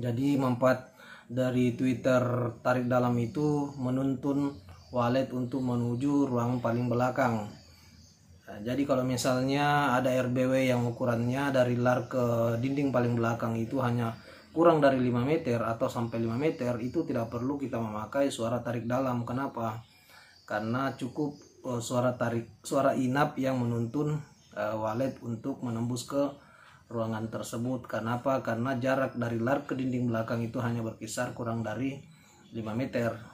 Jadi manfaat dari Twitter tarik dalam itu menuntun wallet untuk menuju ruang paling belakang. Jadi kalau misalnya ada RBW yang ukurannya dari lar ke dinding paling belakang itu hanya kurang dari 5 meter atau sampai 5 meter, itu tidak perlu kita memakai suara tarik dalam. Kenapa? Karena cukup suara inap yang menuntun wallet untuk menembus ke ruangan tersebut. Kenapa? Karena jarak dari lar ke dinding belakang itu hanya berkisar kurang dari 5 meter.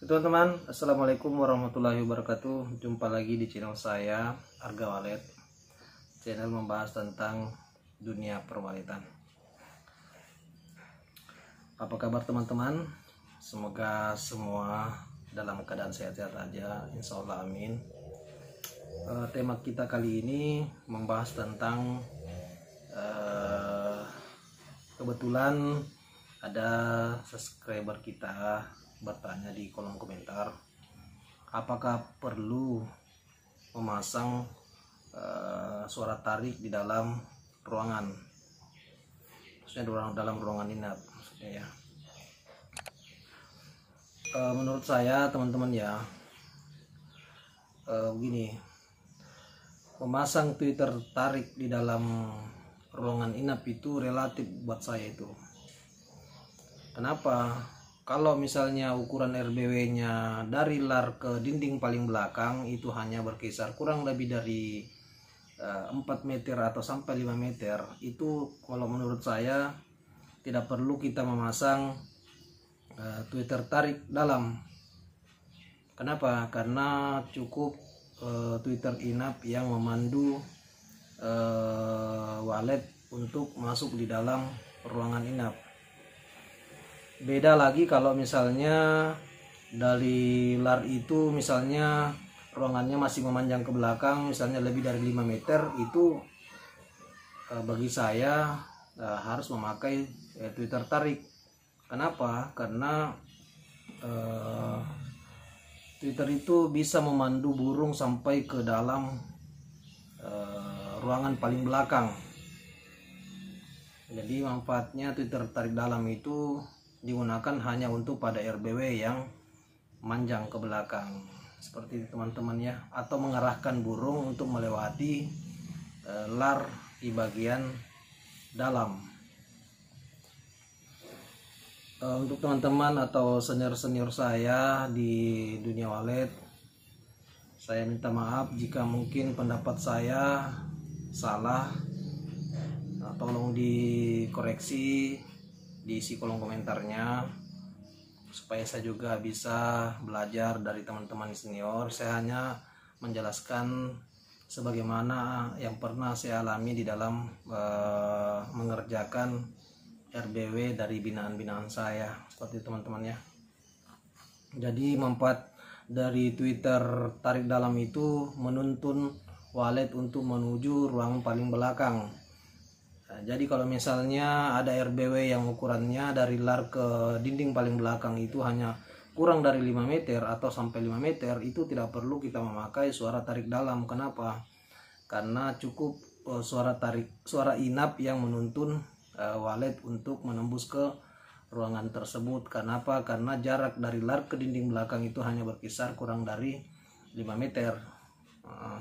Teman-teman, assalamualaikum warahmatullahi wabarakatuh. Jumpa lagi di channel saya, Arga Wallet. Channel membahas tentang dunia perwaletan. Apa kabar teman-teman? Semoga semua dalam keadaan sehat-sehat aja, insya Allah, amin. Tema kita kali ini membahas tentang kebetulan ada subscriber kita bertanya di kolom komentar, apakah perlu memasang suara tarik di dalam ruangan, maksudnya dalam ruangan inap maksudnya ya. Menurut saya teman-teman ya, begini, memasang Twitter tarik di dalam ruangan inap itu relatif buat saya itu. Kenapa? Kalau misalnya ukuran RBW-nya dari lar ke dinding paling belakang itu hanya berkisar kurang lebih dari 4 meter atau sampai 5 meter, itu kalau menurut saya tidak perlu kita memasang Twitter tarik dalam. Kenapa? Karena cukup Twitter inap yang memandu wallet untuk masuk di dalam ruangan inap. Beda lagi kalau misalnya dari lar itu misalnya ruangannya masih memanjang ke belakang, misalnya lebih dari 5 meter, itu bagi saya harus memakai Twitter tarik. Kenapa? Karena Twitter itu bisa memandu burung sampai ke dalam ruangan paling belakang. Jadi manfaatnya Twitter tarik dalam itu digunakan hanya untuk pada RBW yang manjang ke belakang seperti itu teman-teman ya, atau mengarahkan burung untuk melewati lar di bagian dalam. Untuk teman-teman atau senior-senior saya di dunia wallet, saya minta maaf jika mungkin pendapat saya salah. Tolong dikoreksi, diisi kolom komentarnya supaya saya juga bisa belajar dari teman-teman senior. Saya hanya menjelaskan sebagaimana yang pernah saya alami di dalam mengerjakan RBW dari binaan-binaan saya, seperti teman-teman ya. Jadi manfaat dari Twitter tarik dalam itu menuntun wallet untuk menuju ruang paling belakang. Jadi kalau misalnya ada RBW yang ukurannya dari lar ke dinding paling belakang itu hanya kurang dari 5 meter atau sampai 5 meter, itu tidak perlu kita memakai suara tarik dalam. Kenapa? Karena cukup suara inap yang menuntun wallet untuk menembus ke ruangan tersebut. Kenapa? Karena jarak dari lar ke dinding belakang itu hanya berkisar kurang dari 5 meter.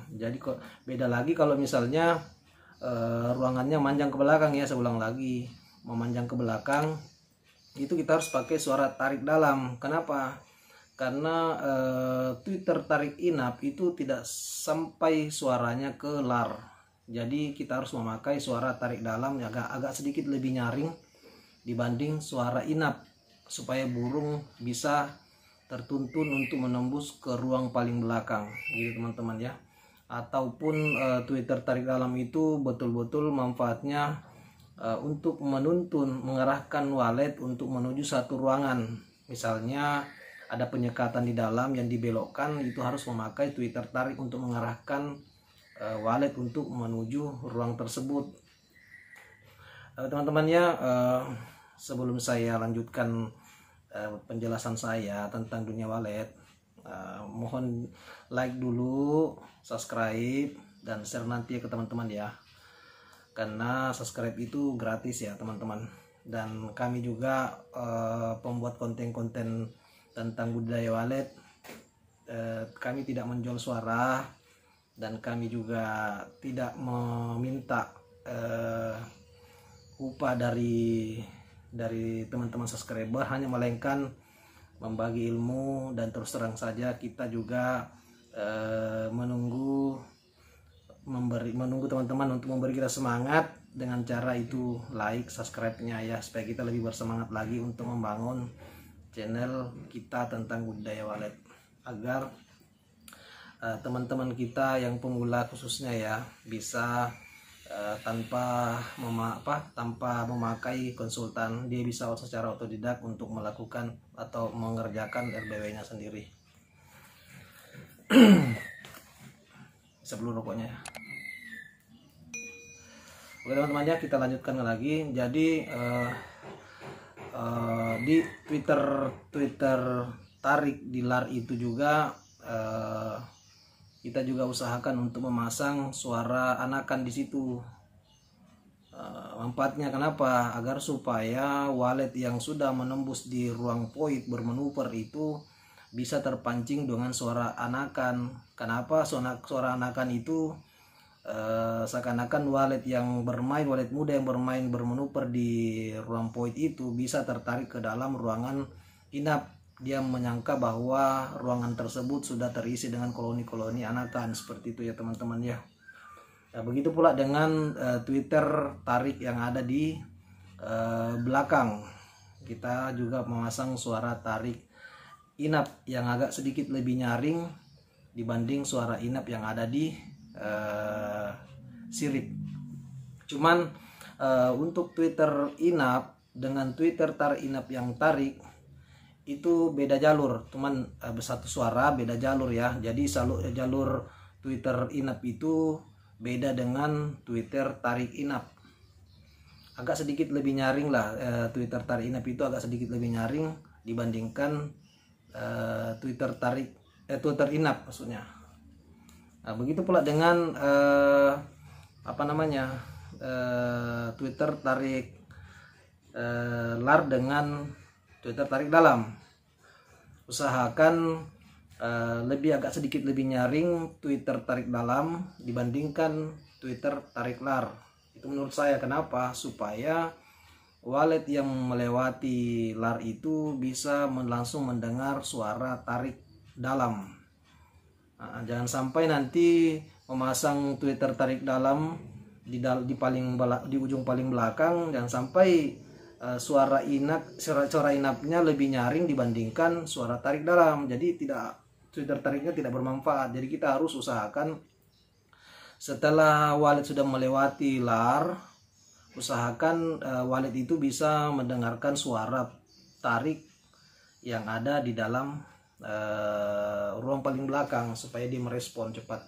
Jadi kok beda lagi kalau misalnya ruangannya manjang ke belakang ya. Saya ulang lagi, memanjang ke belakang itu kita harus pakai suara tarik dalam. Kenapa? Karena Twitter tarik inap itu tidak sampai suaranya ke lar. Jadi kita harus memakai suara tarik dalam yang agak sedikit lebih nyaring dibanding suara inap, supaya burung bisa tertuntun untuk menembus ke ruang paling belakang gitu teman-teman ya. Ataupun Twitter tarik dalam itu betul-betul manfaatnya untuk menuntun, mengarahkan wallet untuk menuju satu ruangan. Misalnya ada penyekatan di dalam yang dibelokkan, itu harus memakai Twitter tarik untuk mengarahkan wallet untuk menuju ruang tersebut. Teman-teman ya, sebelum saya lanjutkan penjelasan saya tentang dunia wallet, mohon like dulu, subscribe, dan share nanti ke teman-teman ya, karena subscribe itu gratis ya teman-teman. Dan kami juga pembuat konten-konten tentang budaya wallet. Kami tidak menjual suara, dan kami juga tidak meminta upah dari teman-teman subscriber, hanya melainkan membagi ilmu. Dan terus terang saja kita juga menunggu teman-teman untuk memberi kita semangat dengan cara itu like, subscribe-nya ya, supaya kita lebih bersemangat lagi untuk membangun channel kita tentang budaya wallet, agar teman-teman kita yang pemula khususnya ya bisa tanpa memakai konsultan, dia bisa secara otodidak untuk melakukan atau mengerjakan RBW-nya sendiri. Sebelum rokoknya ya. Oke teman-teman ya, kita lanjutkan lagi. Jadi di Twitter tarik di LAR itu juga kita juga usahakan untuk memasang suara anakan di situ. Manfaatnya kenapa? Agar supaya wallet yang sudah menembus di ruang void bermanuver itu bisa terpancing dengan suara anakan. Kenapa suara anakan itu? Seakan-akan wallet muda yang bermain bermanuver di ruang void itu bisa tertarik ke dalam ruangan inap. Dia menyangka bahwa ruangan tersebut sudah terisi dengan koloni-koloni anakan, seperti itu ya teman-teman ya. Nah, begitu pula dengan Twitter tarik yang ada di belakang. Kita juga memasang suara tarik inap yang agak sedikit lebih nyaring dibanding suara inap yang ada di sirip. Cuman untuk Twitter inap dengan Twitter tarik inap yang tarik itu beda jalur, cuman satu suara beda jalur ya. Jadi jalur Twitter inap itu beda dengan Twitter tarik inap, agak sedikit lebih nyaring lah. Twitter tarik inap itu agak sedikit lebih nyaring dibandingkan Twitter inap maksudnya. Nah, begitu pula dengan Twitter tarik LAR dengan Twitter tarik dalam. Usahakan agak sedikit lebih nyaring Twitter tarik dalam dibandingkan Twitter tarik LAR. Itu menurut saya. Kenapa? Supaya wallet yang melewati LAR itu bisa langsung mendengar suara tarik dalam. Jangan sampai nanti memasang Twitter tarik dalam di ujung paling belakang, jangan sampai suara inapnya lebih nyaring dibandingkan suara tarik dalam. Jadi Twitter tariknya tidak bermanfaat. Jadi kita harus usahakan setelah wallet sudah melewati LAR, usahakan wallet itu bisa mendengarkan suara tarik yang ada di dalam ruang paling belakang, supaya dia merespon cepat.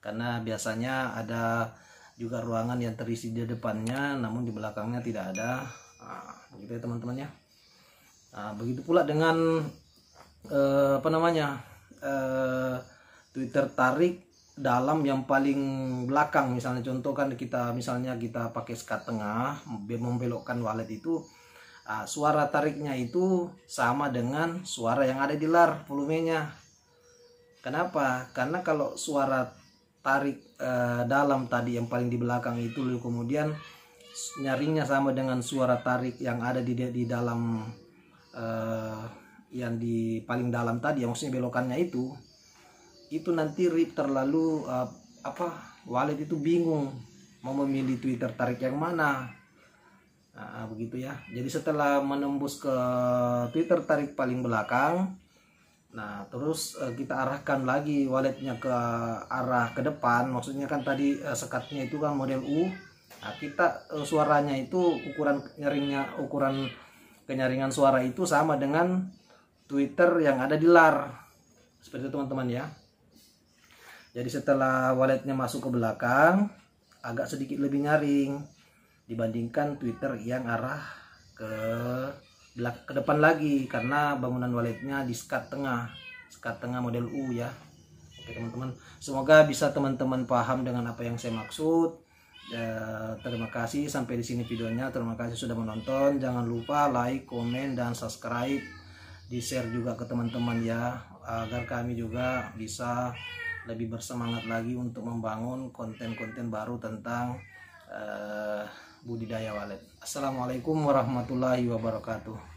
Karena biasanya ada juga ruangan yang terisi di depannya namun di belakangnya tidak ada. Begitu ya teman-teman ya. Begitu pula dengan Twitter tarik dalam yang paling belakang. Misalnya contoh kan kita pakai skat tengah membelokkan wallet itu, suara tariknya itu sama dengan suara yang ada di LAR volumenya. Kenapa? Karena kalau suara tarik dalam tadi yang paling di belakang itu kemudian nyaringnya sama dengan suara tarik yang ada di dalam yang di paling dalam tadi, yang maksudnya belokannya itu nanti terlalu wallet itu bingung mau memilih Twitter tarik yang mana. Begitu ya. Jadi setelah menembus ke Twitter tarik paling belakang, terus kita arahkan lagi walletnya ke arah ke depan. Maksudnya kan tadi sekatnya itu kan model U. Kita suaranya itu ukuran kenyaringan suara itu sama dengan Twitter yang ada di LAR. Seperti itu teman-teman ya. Jadi setelah waletnya masuk ke belakang, agak sedikit lebih nyaring dibandingkan Twitter yang arah ke depan lagi, karena bangunan waletnya di skat tengah model U ya. Oke teman-teman, semoga bisa teman-teman paham dengan apa yang saya maksud. Terima kasih sampai di sini videonya. Terima kasih sudah menonton. Jangan lupa like, komen, dan subscribe. Di share juga ke teman-teman ya, agar kami juga bisa lebih bersemangat lagi untuk membangun konten-konten baru tentang budidaya walet. Assalamualaikum warahmatullahi wabarakatuh.